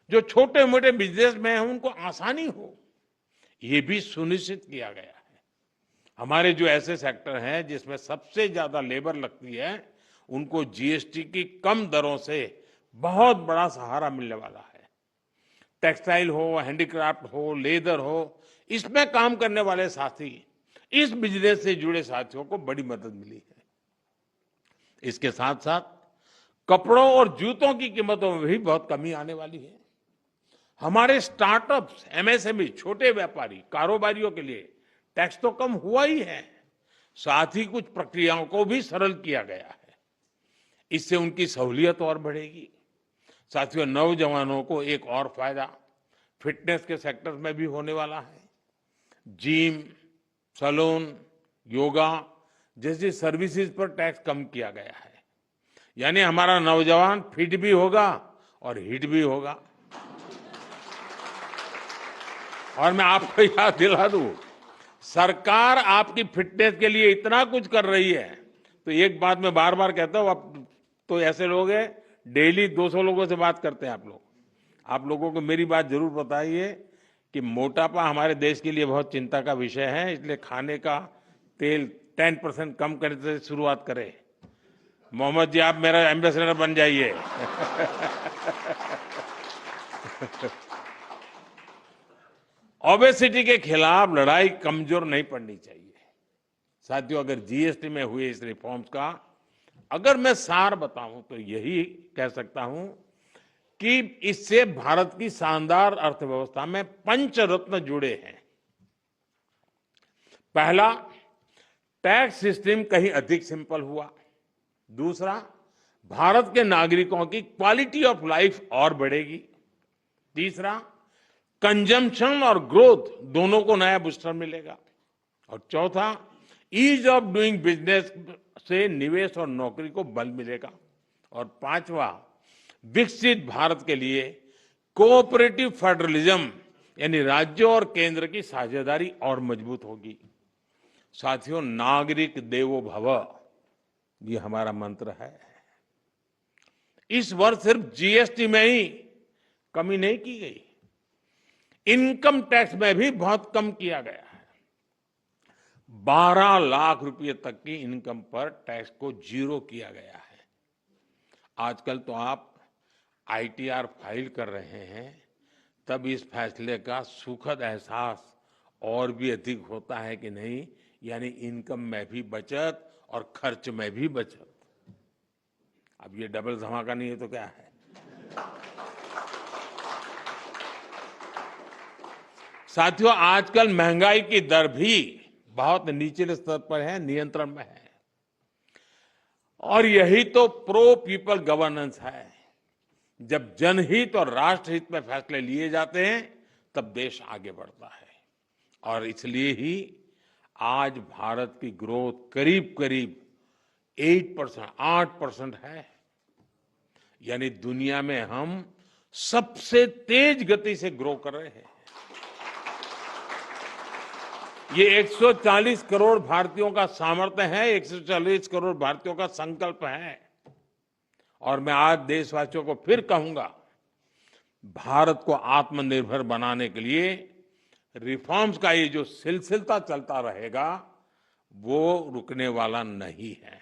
जो छोटे मोटे बिजनेसमैन हैं उनको आसानी हो, ये भी सुनिश्चित किया गया है। हमारे जो ऐसे सेक्टर हैं जिसमें सबसे ज्यादा लेबर लगती है, उनको जीएसटी की कम दरों से बहुत बड़ा सहारा मिलने वाला है। टेक्सटाइल हो, हैंडीक्राफ्ट हो, लेदर हो, इसमें काम करने वाले साथी, इस बिजनेस से जुड़े साथियों को बड़ी मदद मिली है। इसके साथ साथ कपड़ों और जूतों की कीमतों में भी बहुत कमी आने वाली है। हमारे स्टार्टअप्स, एमएसएमई, छोटे व्यापारी, कारोबारियों के लिए टैक्स तो कम हुआ ही है, साथ ही कुछ प्रक्रियाओं को भी सरल किया गया है। इससे उनकी सहूलियत और बढ़ेगी। साथियों, नौजवानों को एक और फायदा फिटनेस के सेक्टर में भी होने वाला है। जिम, सैलून, योगा जैसी सर्विसेज पर टैक्स कम किया गया है। यानी हमारा नौजवान फिट भी होगा और हिट भी होगा। और मैं आपको याद दिला दूं, सरकार आपकी फिटनेस के लिए इतना कुछ कर रही है, तो एक बात मैं बार बार कहता हूं, आप तो ऐसे लोग हैं डेली 200 लोगों से बात करते हैं आप लोग। आप लोगों को मेरी बात जरूर बताइए कि मोटापा हमारे देश के लिए बहुत चिंता का विषय है, इसलिए खाने का तेल 10% कम करने से शुरुआत करें। मोहम्मद जी, आप मेरा एम्बेसडर बन जाइए। ओबेसिटी के खिलाफ लड़ाई कमजोर नहीं पड़नी चाहिए। साथियों, अगर जीएसटी में हुए इस रिफॉर्म्स का अगर मैं सार बताऊं तो यही कह सकता हूं कि इससे भारत की शानदार अर्थव्यवस्था में पंचरत्न जुड़े हैं। पहला, टैक्स सिस्टम कहीं अधिक सिंपल हुआ। दूसरा, भारत के नागरिकों की क्वालिटी ऑफ लाइफ और बढ़ेगी। तीसरा, कंजम्पशन और ग्रोथ दोनों को नया बूस्टर मिलेगा। और चौथा, ईज ऑफ डूइंग बिजनेस से निवेश और नौकरी को बल मिलेगा। और पांचवा, विकसित भारत के लिए कोऑपरेटिव फेडरलिज्म यानी राज्यों और केंद्र की साझेदारी और मजबूत होगी। साथियों, नागरिक देवो भव, ये हमारा मंत्र है। इस वर्ष सिर्फ जीएसटी में ही कमी नहीं की गई, इनकम टैक्स में भी बहुत कम किया गया है। 12 लाख रुपए तक की इनकम पर टैक्स को जीरो किया गया है। आजकल तो आप आईटीआर फाइल कर रहे हैं, तब इस फैसले का सुखद एहसास और भी अधिक होता है कि नहीं, यानी इनकम में भी बचत और खर्च में भी बचत। अब ये डबल धमाका नहीं है तो क्या है। साथियों, आजकल महंगाई की दर भी बहुत निचले स्तर पर है, नियंत्रण में है। और यही तो प्रो पीपल गवर्नेंस है। जब जनहित और राष्ट्रहित में फैसले लिए जाते हैं तब देश आगे बढ़ता है। और इसलिए ही आज भारत की ग्रोथ करीब करीब 8% है। यानी दुनिया में हम सबसे तेज गति से ग्रो कर रहे हैं। ये 140 करोड़ भारतीयों का सामर्थ्य है, 140 करोड़ भारतीयों का संकल्प है। और मैं आज देशवासियों को फिर कहूंगा, भारत को आत्मनिर्भर बनाने के लिए रिफॉर्म्स का ये जो सिलसिला चलता रहेगा, वो रुकने वाला नहीं है।